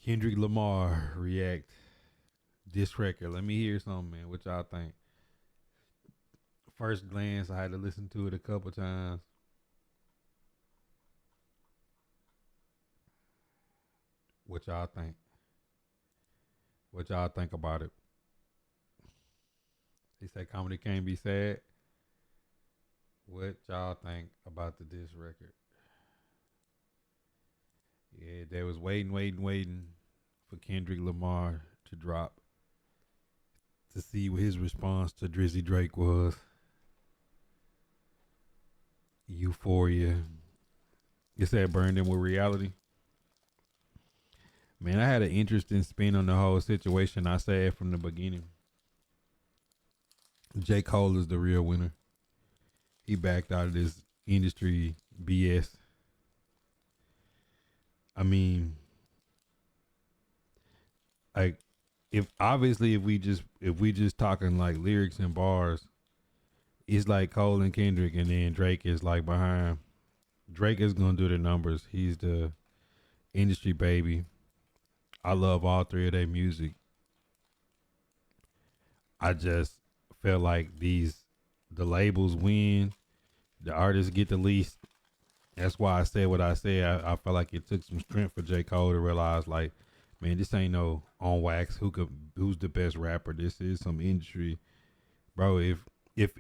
Kendrick Lamar react this record. Let me hear something, man. What y'all think? First glance, I had to listen to it a couple times. What y'all think? What y'all think about it? He said comedy can't be sad. What y'all think about the diss record? Yeah, they was waiting for Kendrick Lamar to drop to see what his response to Drizzy Drake was. Euphoria. It said burned in with reality. Man, I had an interesting spin on the whole situation. I said from the beginning, J. Cole is the real winner. He backed out of this industry BS. I mean, like, if we just talking like lyrics and bars, it's like Cole and Kendrick, and then Drake is like behind. Drake is gonna do the numbers. He's the industry baby. I love all three of their music. I just felt like the labels win, the artists get the least. That's why I said what I said. I felt like it took some strength for J. Cole to realize, like, man, this ain't no on wax. Who's the best rapper? This is some industry, bro. If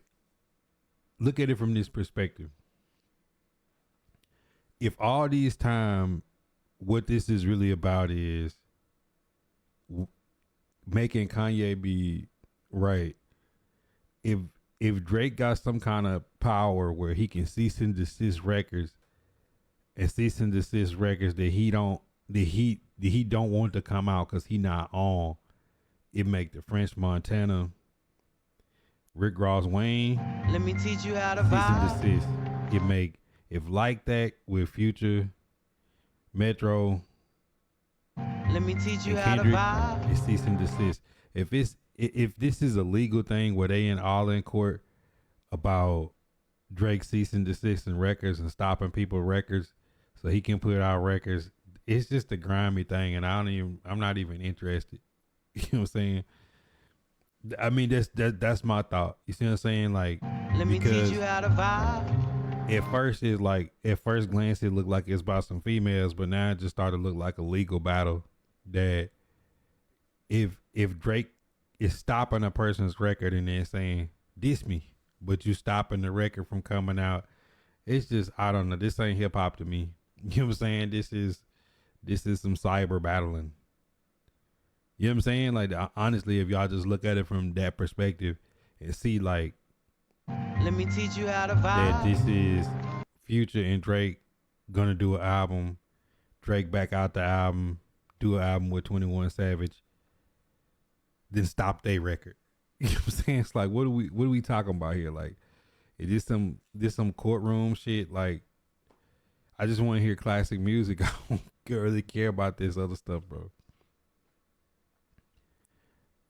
look at it from this perspective, if all these time, what this is really about is making Kanye be right. If if Drake got some kind of power where he can cease and desist records and cease and desist records that he don't want to come out because he not on, it make the French Montana, Rick Ross, Wayne Let me teach you how to cease and vibe. desist. It make if like that with Future, Metro, Let me teach you and how to Kendrick, vibe. it's cease and desist. If this is a legal thing where they all in court about Drake ceasing desisting records and stopping people records so he can put out records, it's just a grimy thing, and I'm not even interested. You know what I'm saying? I mean, that's my thought. You see what I'm saying? Like, Let me teach because you how to vibe. at first glance it looked like it's about some females, but now it just started to look like a legal battle. That if Drake is stopping a person's record and then saying diss me, but you stopping the record from coming out, it's just, I don't know. This ain't hip hop to me. You know what I'm saying? This is some cyber battling. You know what I'm saying? Like, honestly, if y'all just look at it from that perspective and see like Let me teach you how to that this vibe. is Future and Drake gonna do an album, Drake back out the album, do an album with 21 Savage, then stop their record. You know what I'm saying? It's like, what are we talking about here? Like, is this some courtroom shit? Like, I just want to hear classic music. I don't really care about this other stuff, bro.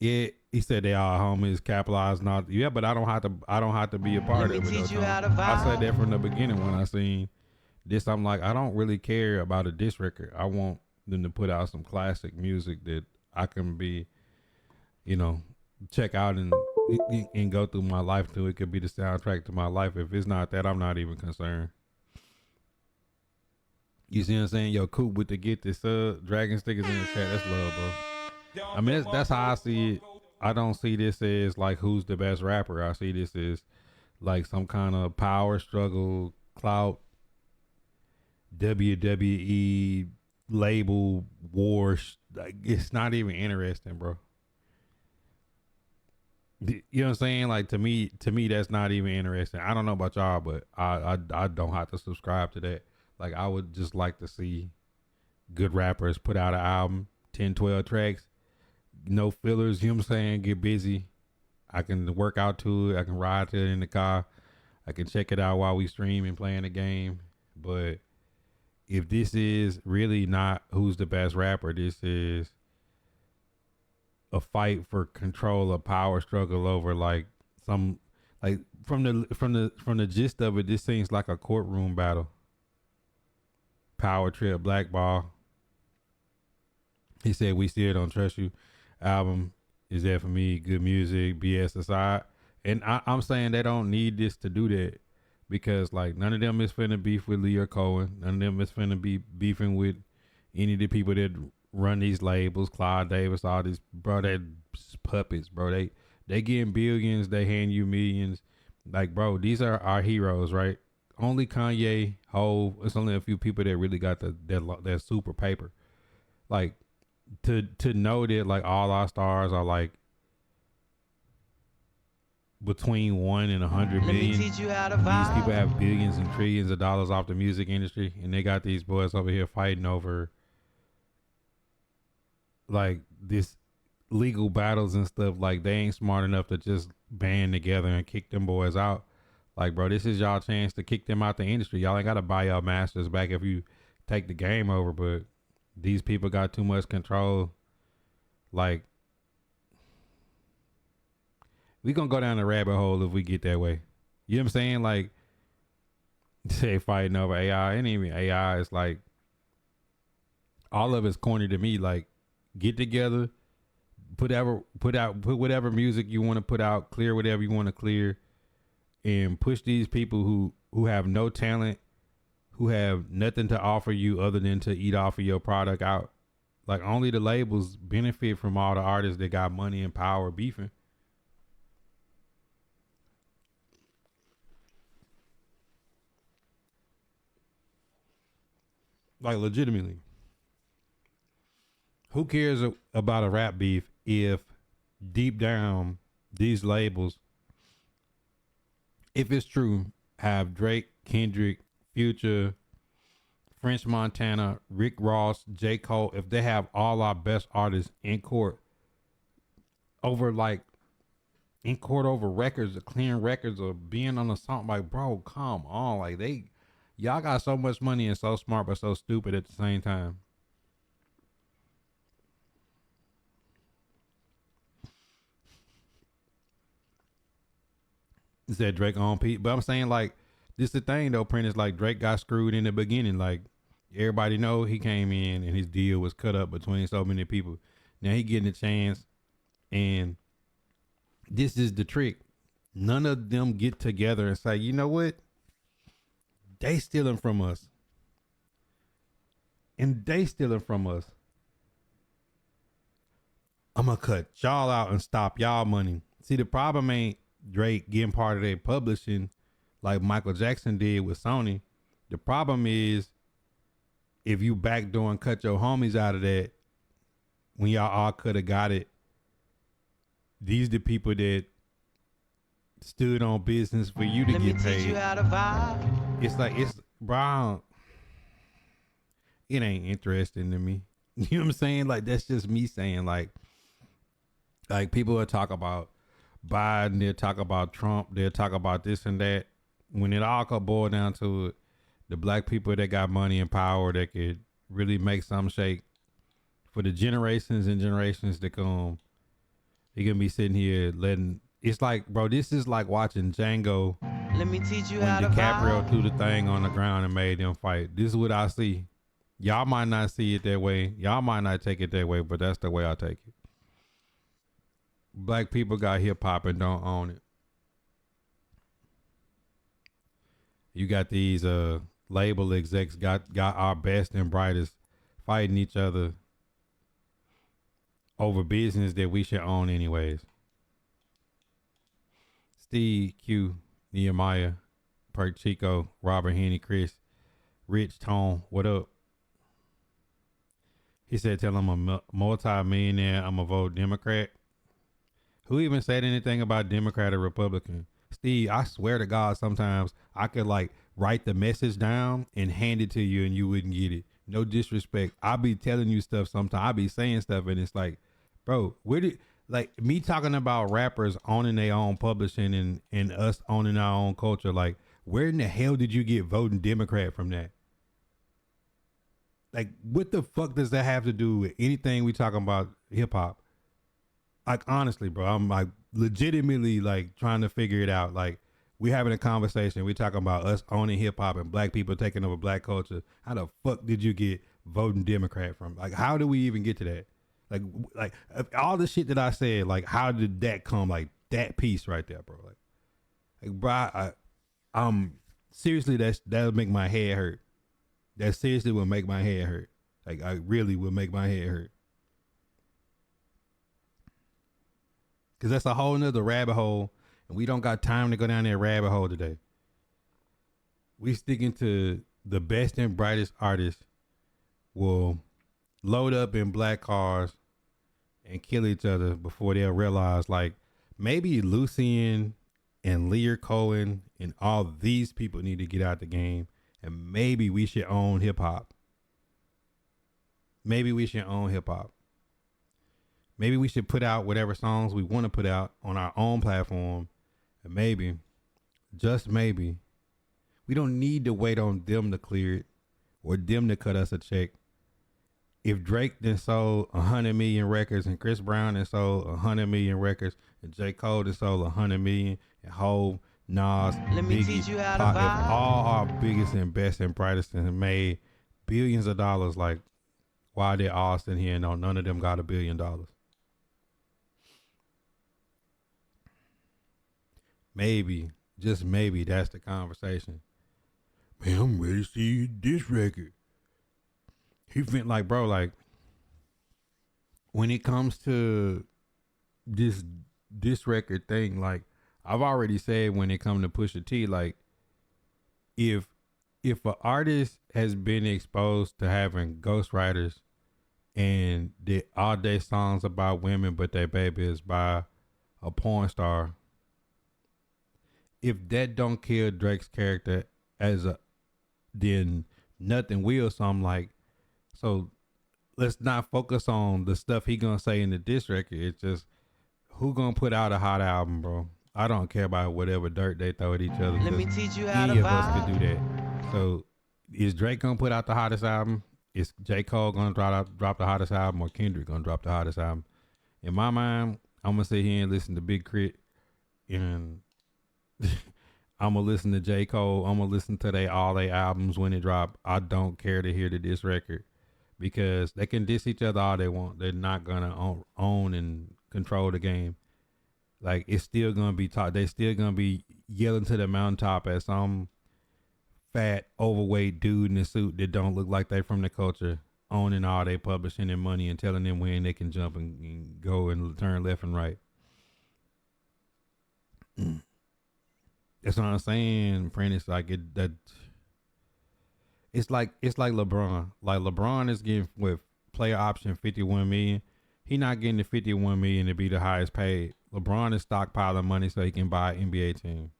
Yeah, he said they all homies, capitalized, not, yeah, but I don't have to be a Let part me of it though, teach you Tom. how to I said that vibe. from the beginning when I seen this. I'm like, I don't really care about a diss record. I want them to put out some classic music that I can be, you know, check out and go through my life to. It could be the soundtrack to my life. If it's not that, I'm not even concerned. You see what I'm saying? Yo, Coop with the get this dragon stickers in the chat. That's love, bro. I mean, that's how I see it. I don't see this as like who's the best rapper. I see this as like some kind of power struggle, clout, WWE label war. Like, it's not even interesting, bro. You know what I'm saying? Like, to me, that's not even interesting. I don't know about y'all, but I don't have to subscribe to that. Like, I would just like to see good rappers put out an album, 10, 12 tracks, no fillers. You know what I'm saying? Get busy. I can work out to it. I can ride to it in the car. I can check it out while we stream and playing the game. But if this is really not who's the best rapper, this is a fight for control, a power struggle over like some, like, from the gist of it, this seems like a courtroom battle. Power trip, blackball. He said, "We still don't trust you." Album is there for me. Good music, BS aside, and I'm saying they don't need this to do that because like none of them is finna beef with Lee or Cohen. None of them is finna be beefing with any of the people that run these labels, Clyde Davis, all these bro. That puppets, bro. They getting billions. They hand you millions. Like, bro, these are our heroes, right? Only Kanye, Hove. It's only a few people that really got that super paper. Like to know that like all our stars are like between 1 and 100 Let me million. teach you how to These people vibe. have billions and trillions of dollars off the music industry, and they got these boys over here fighting over like this legal battles and stuff. Like they ain't smart enough to just band together and kick them boys out. Like, bro, this is y'all chance to kick them out the industry. Y'all ain't gotta buy y'all masters back if you take the game over, but these people got too much control. Like, we gonna go down the rabbit hole if we get that way. You know what I'm saying? Like, say fighting over AI, and even AI is like all of it's corny to me. Like, get together, put whatever music you want to put out, clear whatever you want to clear, and push these people who have no talent, who have nothing to offer you other than to eat off of your product out. Like only the labels benefit from all the artists that got money and power beefing. Like legitimately, who cares about a rap beef if deep down these labels, if it's true, have Drake, Kendrick, Future, French Montana, Rick Ross, J. Cole, if they have all our best artists in court over like in court over records, clearing records or being on a song, like bro, come on. Like y'all got so much money and so smart but so stupid at the same time. Is that Drake on Pete? But I'm saying like this the thing though, Prentice, like Drake got screwed in the beginning. Like everybody know he came in and his deal was cut up between so many people. Now he getting a chance, and this is the trick. None of them get together and say, you know what? They stealing from us. And they stealing from us. I'm gonna cut y'all out and stop y'all money. See, the problem ain't Drake getting part of their publishing like Michael Jackson did with Sony. The problem is if you backdoor and cut your homies out of that when y'all all could have got it. These the people that stood on business for you to Let me get teach you paid. how to vibe. It's like it's Brown. It ain't interesting to me. You know what I'm saying? Like that's just me saying like people will talk about Biden, they'll talk about Trump, they'll talk about this and that. When it all could boil down to it, the black people that got money and power that could really make something shake for the generations and generations to come, they gonna be sitting here letting. It's like, bro, this is like watching Django Let me teach you when how to DiCaprio vibe. threw the thing on the ground and made them fight. This is what I see. Y'all might not see it that way. Y'all might not take it that way, but that's the way I take it. Black people got hip hop and don't own it. You got these label execs got our best and brightest fighting each other over business that we should own anyways. Steve, Q, Nehemiah, Perk Chico, Robert Henny, Chris, Rich, Tone, what up? He said, tell him I'm a multi-millionaire, I'm a vote Democrat. Who even said anything about Democrat or Republican? Steve, I swear to God, sometimes I could like write the message down and hand it to you and you wouldn't get it. No disrespect. I be telling you stuff sometimes. I be saying stuff and it's like, bro, where did like me talking about rappers owning their own publishing and us owning our own culture? Like, where in the hell did you get voting Democrat from that? Like, what the fuck does that have to do with anything we talking about hip hop? Like, honestly, bro, I'm like legitimately like trying to figure it out. Like, we having a conversation. We talking about us owning hip hop and black people taking over black culture. How the fuck did you get voting Democrat from? Like, how do we even get to that? Like all the shit that I said, like, how did that come? Like that piece right there, bro. Bro, seriously, that'll make my head hurt. That seriously will make my head hurt. Like, I really will make my head hurt. Cause that's a whole nother rabbit hole, and we don't got time to go down that rabbit hole today. We sticking to the best and brightest artists will load up in black cars and kill each other before they'll realize, like, maybe Lucian and Lear Cohen and all these people need to get out the game, and maybe we should own hip hop. Maybe we should own hip hop. Maybe we should put out whatever songs we want to put out on our own platform. And maybe, just maybe, we don't need to wait on them to clear it or them to cut us a check. If Drake then sold 100 million records and Chris Brown then sold 100 million records and J. Cole then sold 100 million and Hov, Nas, Let me Biggie, teach you how to Pac, if vibe. all our biggest and best and brightest and made billions of dollars, like, why they all sitting here and none of them got $1 billion? Maybe, just maybe, that's the conversation. Man, I'm ready to see this record. He felt like, bro, like, when it comes to this record thing, like, I've already said when it comes to Pusha T, like, if an artist has been exposed to having ghostwriters and all their songs about women, but their baby is by a porn star, if that don't kill Drake's character then nothing will. So I'm like, so let's not focus on the stuff he gonna say in the diss record. It's just who gonna put out a hot album, bro. I don't care about whatever dirt they throw at each other. Let me teach you how to Any of us could vibe. do that. So is Drake gonna put out the hottest album? Is J. Cole gonna drop the hottest album, or Kendrick gonna drop the hottest album? In my mind, I'm gonna sit here and listen to Big Crit, and I'm gonna listen to J. Cole. I'm gonna listen to all their albums when it drop. I don't care to hear the diss record, because they can diss each other all they want. They're not gonna own and control the game. Like, it's still gonna be taught. They still gonna be yelling to the mountaintop at some fat, overweight dude in a suit that don't look like they from the culture, owning all they publishing and money and telling them when they can jump and go and turn left and right. That's what I'm saying, friend. It's like it's like LeBron. Like, LeBron is getting, with player option, 51 million. He not getting the 51 million to be the highest paid. LeBron is stockpiling money so he can buy an NBA team.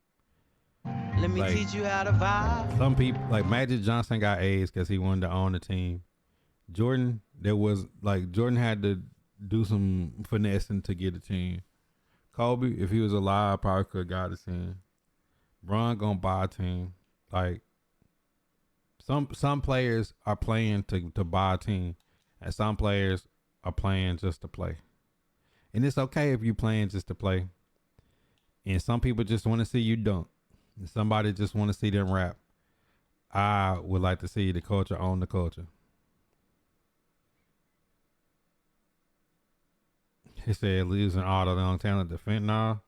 Let me Like, teach you how to vibe. some people, like Magic Johnson, got AIDS because he wanted to own the team. Jordan had to do some finessing to get a team. Kobe, if he was alive, probably could have got a team. Bron gonna buy a team. Like, some players are playing to buy a team, and some players are playing just to play. And it's okay if you playing just to play. And some people just want to see you dunk. And somebody just want to see them rap. I would like to see the culture own the culture. He said losing all the young talent to fentanyl.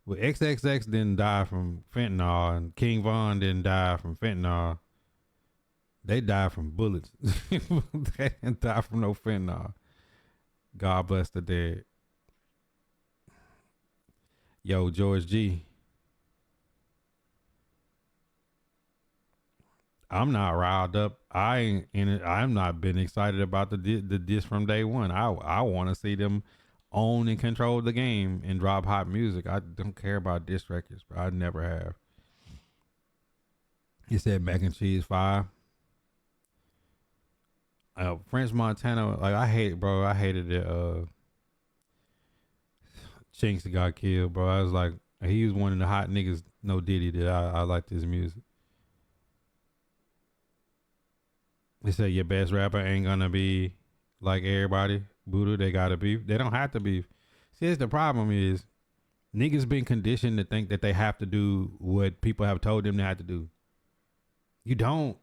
Well, XXX didn't die from fentanyl, and King Von didn't die from fentanyl. They died from bullets. They didn't die from no fentanyl. God bless the dead. Yo, George G. I'm not riled up. I ain't in it. I'm not been excited about the diss from day one. I want to see them own and control the game and drop hot music. I don't care about diss records, but I never have. He said mac and cheese 5. French Montana, like, I hated it. Chinks got killed, bro. I was like, he was one of the hot niggas, no Diddy, that I liked his music. They said your best rapper ain't gonna be like everybody. Buddha, they gotta be. They don't have to be. See, the problem is niggas been conditioned to think that they have to do what people have told them they have to do. You don't.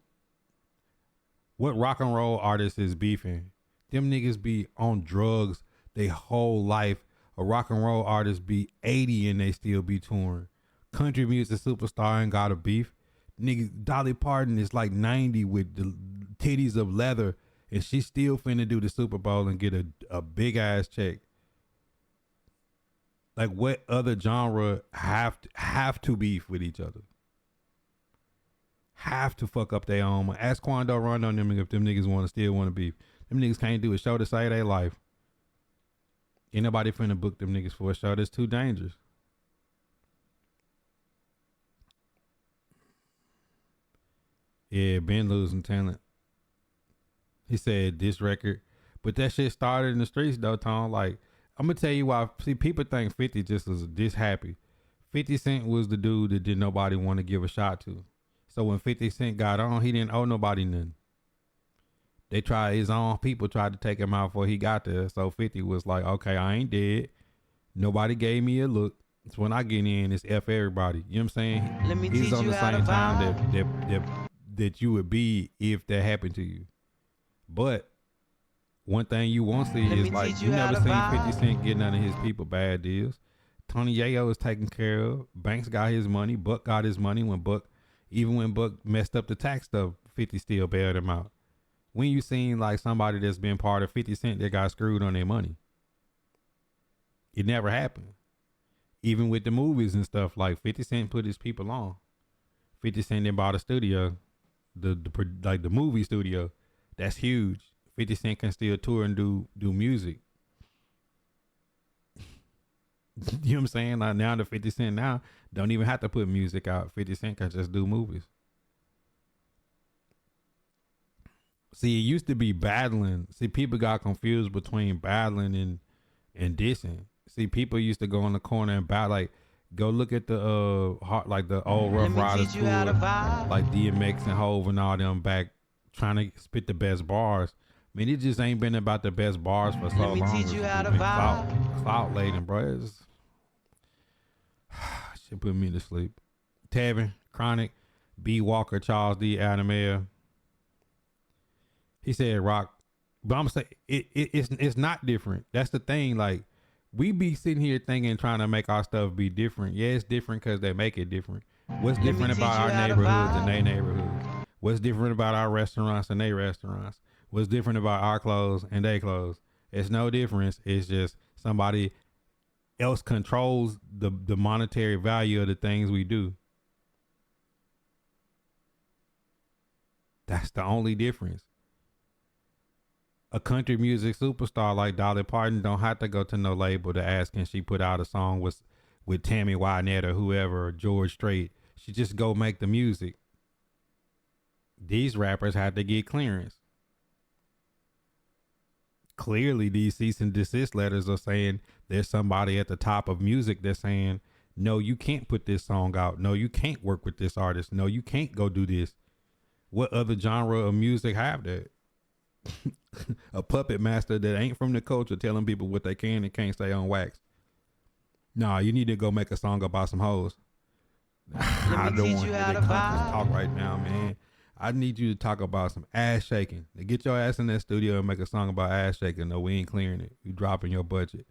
What rock and roll artist is beefing? Them niggas be on drugs they whole life. A rock and roll artist be 80 and they still be touring. Country music superstar ain't got a beef. Nigga, Dolly Parton is like 90 with the titties of leather and she still finna do the Super Bowl and get a big ass check. Like what other genre have to beef with each other? Have to fuck up their own. Ask Quando Rondo on them if them niggas still want to beef. Them niggas can't do a show to save their life. Ain't nobody finna book them niggas for a show that's too dangerous. Yeah, Ben losing talent. He said this record, but that shit started in the streets though, Tom. Like I'm gonna tell you why. See, people think 50 just was this happy. 50 Cent was the dude that did nobody want to give a shot to. So when 50 Cent got on, he didn't owe nobody nothing. They tried, his own people tried to take him out before he got there. So 50 was like, okay, I ain't dead. Nobody gave me a look. It's when I get in, it's F everybody. You know what I'm saying? Let me He's teach on you the how to same time vibe. that you would be if that happened to you. But one thing you won't see Let is me like, teach you you how never to seen vibe. 50 Cent get none of his people bad deals. Tony Yayo is taken care of. Banks got his money. Buck got his money even when Buck messed up the tax stuff, 50 still bailed him out. When you seen like somebody that's been part of 50 Cent that got screwed on their money? It never happened. Even with the movies and stuff, like 50 Cent put his people on. 50 Cent then bought a studio, the movie studio. That's huge. 50 Cent can still tour and do music. You know what I'm saying? Like now the 50 Cent now don't even have to put music out. 50 Cent can just do movies. See, it used to be battling. See, people got confused between battling and dissing. See, people used to go in the corner and battle. Like, go look at the like the old Let Rough me Riders teach you how to tour, vibe. like DMX and Hove and all them back trying to spit the best bars. I mean, it just ain't been about the best bars for so Let me long. teach you It's how to been vibe. clout laden, bro. It's, shit put me to sleep. Tevin, Chronic, B. Walker, Charles D. Adamair. He said rock, but I'm saying it's not different. That's the thing. Like we be sitting here thinking, trying to make our stuff be different. Yeah, it's different because they make it different. What's Let me different teach about you our how to neighborhoods and vibe. their neighborhoods? What's different about our restaurants and their restaurants? What's different about our clothes and their clothes? It's no difference. It's just somebody else controls the monetary value of the things we do. That's the only difference. A country music superstar like Dolly Parton don't have to go to no label to ask can she put out a song with Tammy Wynette or whoever or George Strait. She just go make the music. These rappers had to get clearance. Clearly, these cease and desist letters are saying there's somebody at the top of music that's saying, no, you can't put this song out. No, you can't work with this artist. No, you can't go do this. What other genre of music have that? A puppet master that ain't from the culture telling people what they can and can't say on wax. Nah, you need to go make a song about some hoes. I Let me don't teach want you to hear how that to conscious talk vibe. right now, man. I need you to talk about some ass shaking. To get your ass in that studio and make a song about ass shaking. No, we ain't clearing it. You dropping your budget.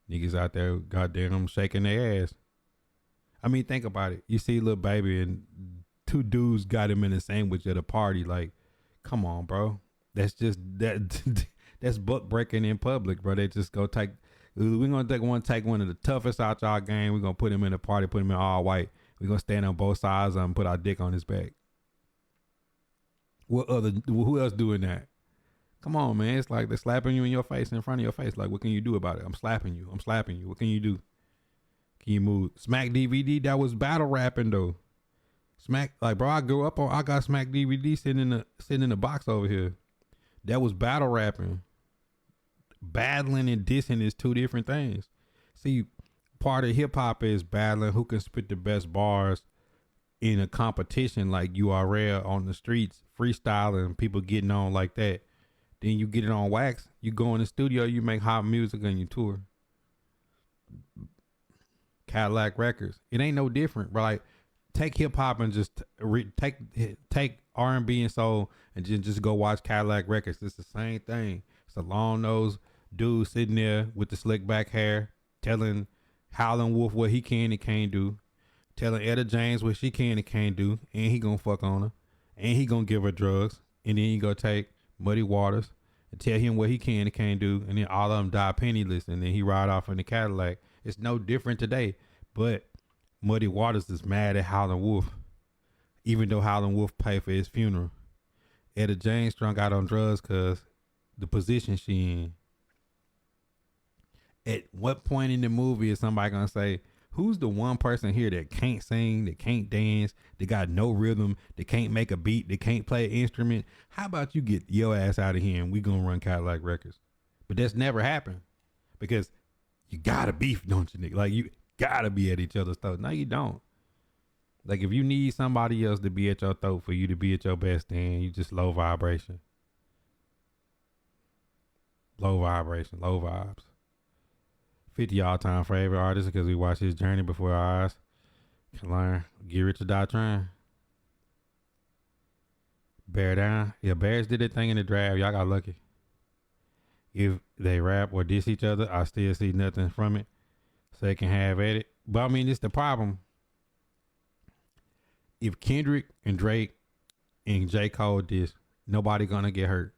Niggas out there, goddamn, shaking their ass. I mean, think about it. You see Lil Baby and two dudes got him in a sandwich at a party. Like, come on, bro. That's just that. That's buck breaking in public, bro. They just go take. We're gonna take one of the toughest out y'all game. We're gonna put him in a party, put him in all white. We're gonna stand on both sides of him, put our dick on his back. Who else doing that? Come on, man. It's like they're slapping you in your face, in front of your face. Like, what can you do about it? I'm slapping you. I'm slapping you. What can you do? Can you move? Smack DVD, that was battle rapping though. Smack, like, bro, I got Smack DVD sitting in the box over here. That was battle rapping. Battling and dissing is two different things. See, part of hip hop is battling who can spit the best bars in a competition like URL on the streets, freestyling, people getting on like that. Then you get it on wax, you go in the studio, you make hot music and you tour. Cadillac Records. It ain't no different, bro. Like, take hip hop and just take R&B and soul and just go watch Cadillac Records. It's the same thing. It's a long nosed dude sitting there with the slick back hair telling Howlin' Wolf what he can and can't do, telling Etta James what she can and can't do, and he gonna fuck on her, and he gonna give her drugs, and then he gonna take Muddy Waters and tell him what he can and can't do, and then all of them die penniless, and then he ride off in the Cadillac. It's no different today, but Muddy Waters is mad at Howlin' Wolf, even though Howlin' Wolf paid for his funeral. Etta James strung out on drugs because the position she in. At what point in the movie is somebody gonna say, who's the one person here that can't sing, that can't dance, that got no rhythm, that can't make a beat, that can't play an instrument? How about you get your ass out of here and we gonna run Cadillac Records? But that's never happened because you gotta beef, don't you, nigga? Like, you gotta be at each other's throat. No, you don't. Like, if you need somebody else to be at your throat for you to be at your best, then you just low vibration. Low vibration, low vibes. 50 all-time favorite artist because we watched his journey before our eyes. Can learn. Get rich or die trying. Bear down. Yeah, Bears did their thing in the draft. Y'all got lucky. If they rap or diss each other, I still see nothing from it. So they can have at it. But I mean, it's the problem. If Kendrick and Drake and J. Cole diss, nobody gonna get hurt.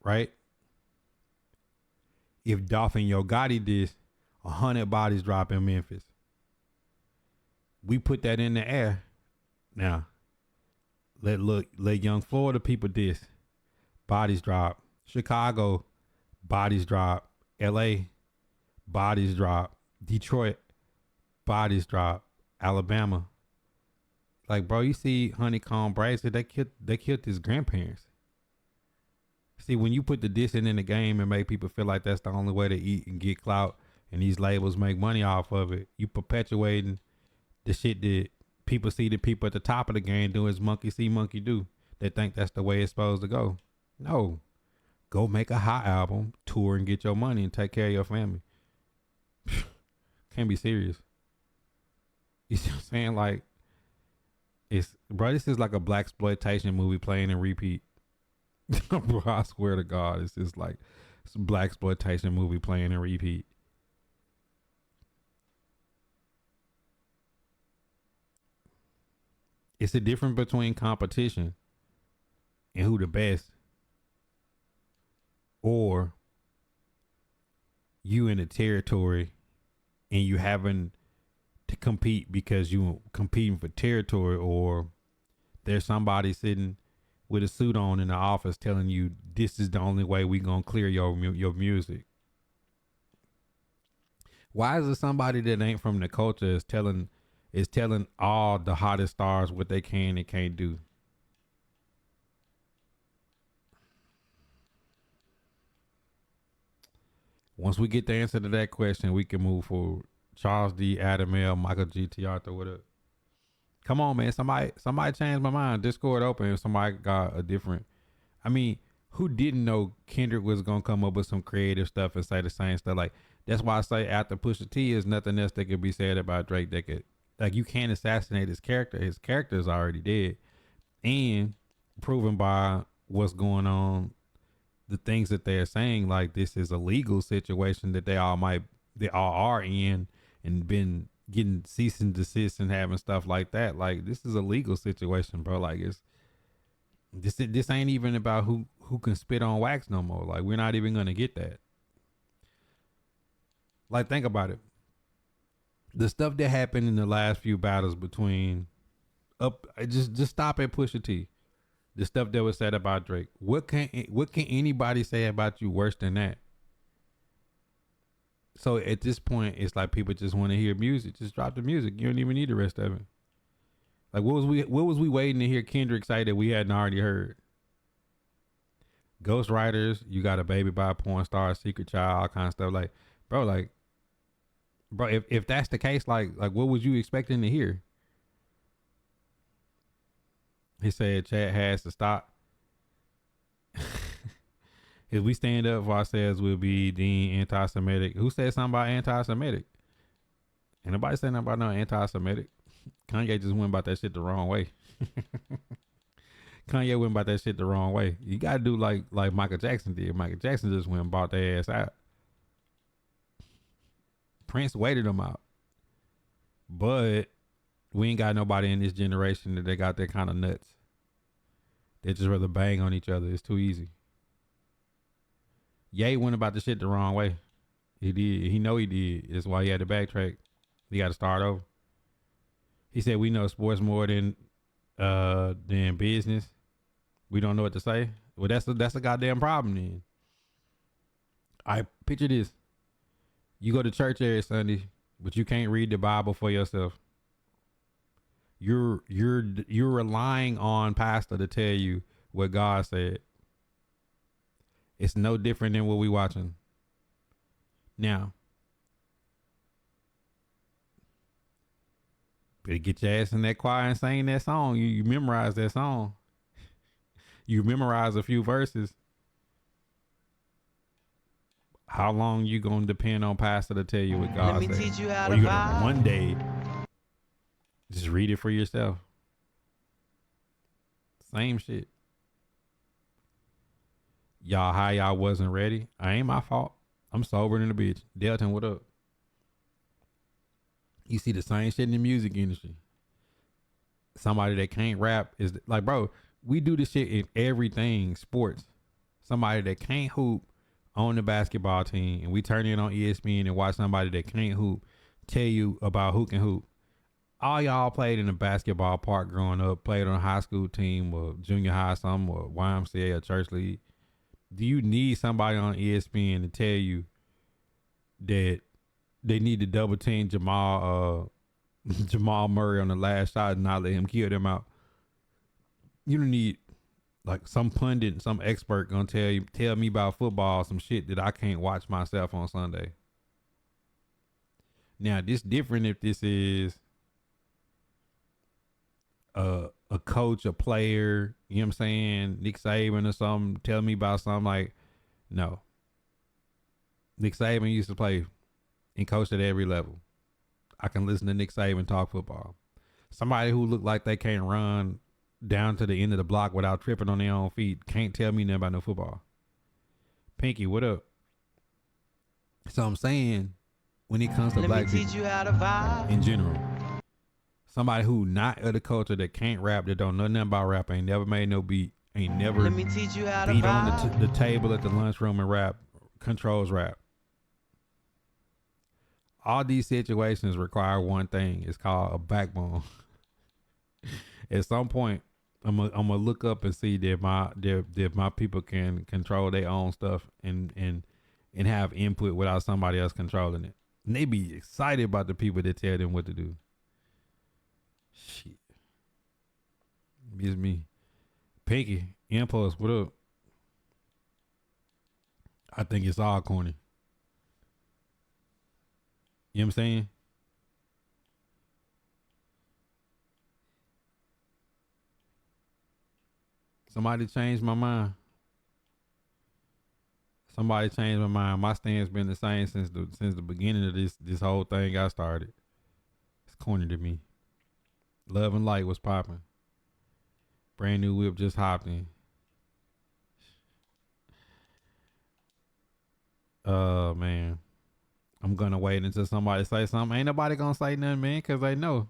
Right? If Dolph and Yo Gotti diss, 100 bodies drop in Memphis. We put that in the air. Now, let young Florida people diss. Bodies drop. Chicago, bodies drop. LA, bodies drop. Detroit, bodies drop. Alabama. Like, bro, you see Honeycomb Brazy, they killed his grandparents. See, when you put the dissing in the game and make people feel like that's the only way to eat and get clout, and these labels make money off of it, you perpetuating the shit that people see the people at the top of the game doing is monkey see, monkey do. They think that's the way it's supposed to go. No. Go make a hot album, tour, and get your money and take care of your family. Can't be serious. You see what I'm saying? Like, bro, this is like a blaxploitation movie playing and repeat. Bro, I swear to God, it's just like some blaxploitation movie playing and repeat. It's a difference between competition and who the best, or you in a territory and you having to compete because you competing for territory, or there's somebody sitting with a suit on in the office telling you this is the only way we gonna clear your music. Why is it somebody that ain't from the culture is telling all the hottest stars what they can and can't do? Once we get the answer to that question, we can move forward. Charles D. Adam L. Michael G. T. Arthur, what up? Come on, man. Somebody changed my mind. Discord open if somebody got a different. I mean, who didn't know Kendrick was gonna come up with some creative stuff and say the same stuff? Like, that's why I say after Pusha T is nothing else that could be said about Drake that could, like, you can't assassinate his character. His character is already dead. And proven by what's going on, the things that they're saying, like this is a legal situation that they all are in and been getting cease and desist and having stuff like that. Like, this is a legal situation, bro. Like, it's this ain't even about who can spit on wax no more. Like, we're not even gonna get that. Like, think about it. The stuff that happened in the last few battles between just stop at Pusha T. The stuff that was said about Drake. What can anybody say about you worse than that? So at this point, it's like people just want to hear music. Just drop the music. You don't even need the rest of it. Like, what was we waiting to hear Kendrick say that we hadn't already heard? Ghostwriters, you got a baby by a porn star, secret child, all kind of stuff. Like, bro, if that's the case, like what was you expecting to hear? He said Chad has to stop. If we stand up for ourselves, we'll be deemed anti-Semitic. Who said something about anti-Semitic? Ain't nobody saying nothing about no anti-Semitic. Kanye just went about that shit the wrong way. Kanye went about that shit the wrong way. You gotta do like Michael Jackson did. Michael Jackson just went and bought their ass out. Prince waited them out. But we ain't got nobody in this generation that they got that kind of nuts. They just rather bang on each other. It's too easy. Ye went about the shit the wrong way. He did. He know he did. That's why he had to backtrack. He got to start over. He said we know sports more than business. We don't know what to say. Well, that's a goddamn problem then. I picture this. You go to church every Sunday, but you can't read the Bible for yourself. You're relying on pastor to tell you what God said. It's no different than what we watching. Now, better get your ass in that choir and sing that song. You memorize that song. You memorize a few verses. How long you gonna depend on pastor to tell you what God said? Let me teach you how or to you gonna vibe. one day just read it for yourself? Same shit. Y'all, how y'all wasn't ready? I ain't my fault. I'm sober than a bitch. Delton, what up? You see the same shit in the music industry. Somebody that can't rap is like, bro, we do this shit in everything, sports. Somebody that can't hoop on the basketball team, and we turn it on ESPN and watch somebody that can't hoop tell you about who can hoop. All y'all played in a basketball park growing up, played on a high school team or junior high, something, or YMCA or church league. Do you need somebody on ESPN to tell you that they need to double team Jamal Murray on the last shot and not let him kill them out? You don't need like some pundit, some expert gonna tell me about football, some shit that I can't watch myself on Sunday. Now, this different if this is a coach, a player, you know what I'm saying, Nick Saban or something, tell me about something like, no. Nick Saban used to play and coach at every level. I can listen to Nick Saban talk football. Somebody who look like they can't run down to the end of the block without tripping on their own feet can't tell me nothing about no football. Pinky, what up? So I'm saying, when it comes to Let black me teach people you how to vibe. in general, somebody who not of the culture, that can't rap, that don't know nothing about rap, ain't never made no beat, ain't never Let me teach you how to beat on vibe. the table at the lunchroom and rap, controls rap. All these situations require one thing. It's called a backbone. At some point, I'm gonna look up and see that my people can control their own stuff and have input without somebody else controlling it. And they be excited about the people that tell them what to do. Shit. It's me. Pinky, Impulse, what up? I think it's all corny. You know what I'm saying? Somebody changed my mind. Somebody changed my mind. My stand's been the same since the beginning of this whole thing got started. It's corny to me. Love and Light was popping. Brand new whip just hopped in. Man. I'm gonna wait until somebody say something. Ain't nobody gonna say nothing, man, cause they know.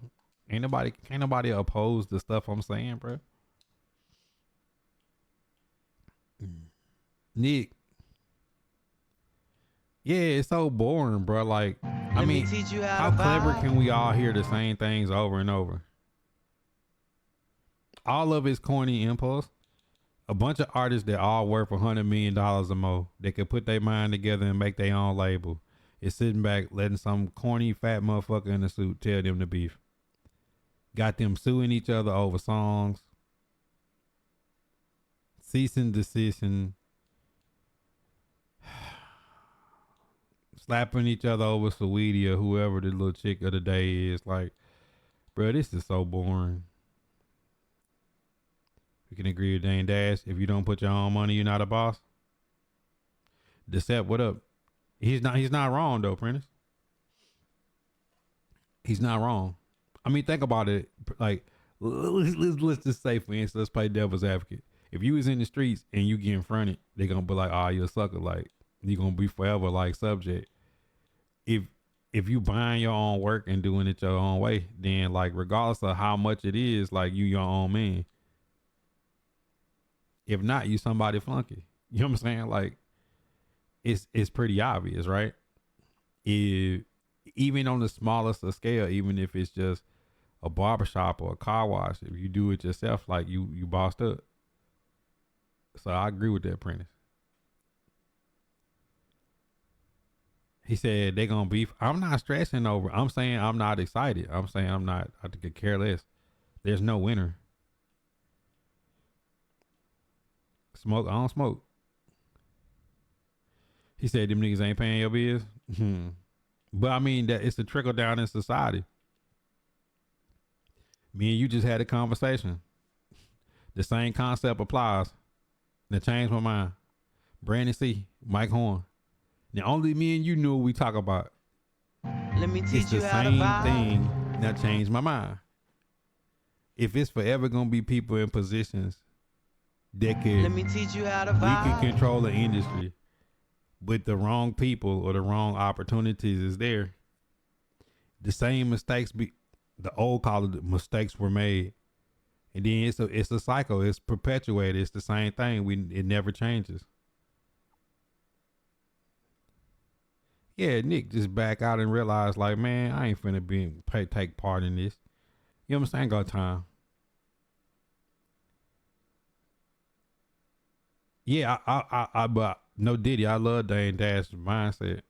Can't nobody oppose the stuff I'm saying, bro. Nick, yeah, it's so boring, bro. Like, I Let me mean, teach you how how to clever vibe. can we all hear the same things over and over? All of it's corny impulse. A bunch of artists that all worth $100 million or more, they could put their mind together and make their own label, is sitting back letting some corny fat motherfucker in a suit tell them to beef. Got them suing each other over songs, cease and desist, slapping each other over Saweetie or whoever the little chick of the day is. Like, bro, this is so boring. We can agree with Dane Dash. If you don't put your own money, you're not a boss. Decept, what up? He's not wrong though, Prentice. He's not wrong. I mean, think about it. Like, let's just say, for instance, let's play devil's advocate. If you was in the streets and you get fronted, they gonna be like, "Oh, you a sucker." Like, you gonna be forever like subject. If you buying your own work and doing it your own way, then like regardless of how much it is, like you your own man. If not, you somebody flunky. You know what I'm saying? Like it's pretty obvious, right? If even on the smallest of scale, even if it's just a barbershop or a car wash, if you do it yourself, like you bossed up. So I agree with that, Prentice. He said they gonna beef. I'm not stressing over. I'm saying I'm not excited. I'm saying I'm not. I could care less. There's no winner. Smoke. I don't smoke. He said them niggas ain't paying your bills. But I mean that it's a trickle down in society. Me and you just had a conversation. The same concept applies. That changed my mind. Brandon C. Mike Horn. Now only me and you knew what we talk about. Let me It's teach the you how to same vibe. thing that changed my mind. If it's forever gonna be people in positions that Let could me teach you how to we can vibe. control the industry, but the wrong people or the wrong opportunities is there. The same mistakes be the old college mistakes were made. And then it's a cycle. It's perpetuated. It's the same thing. It never changes. Yeah, Nick just back out and realized like, man, I ain't finna take part in this. You know what I'm saying? Got time. Yeah, but no Diddy. I love Dane Dash's mindset.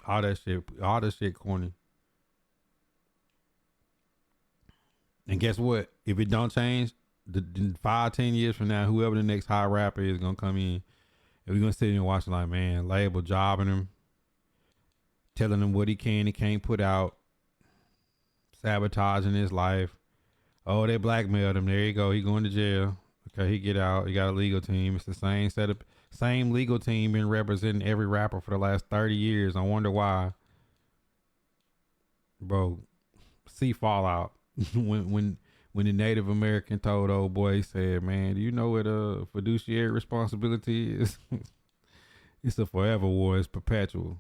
All that shit corny. And guess what? If it don't change, the 5, 10 years from now, whoever the next high rapper is gonna come in, and we're gonna sit and watch like, man, label jobbing him, telling him what he can and can't put out, sabotaging his life. Oh, they blackmailed him. There you go. He going to jail. Okay, he get out. He got a legal team. It's the same setup, same legal team been representing every rapper for the last 30 years. I wonder why, bro. See Fallout when the Native American told old boy, he said, "Man, do you know what a fiduciary responsibility is? It's a forever war. It's perpetual."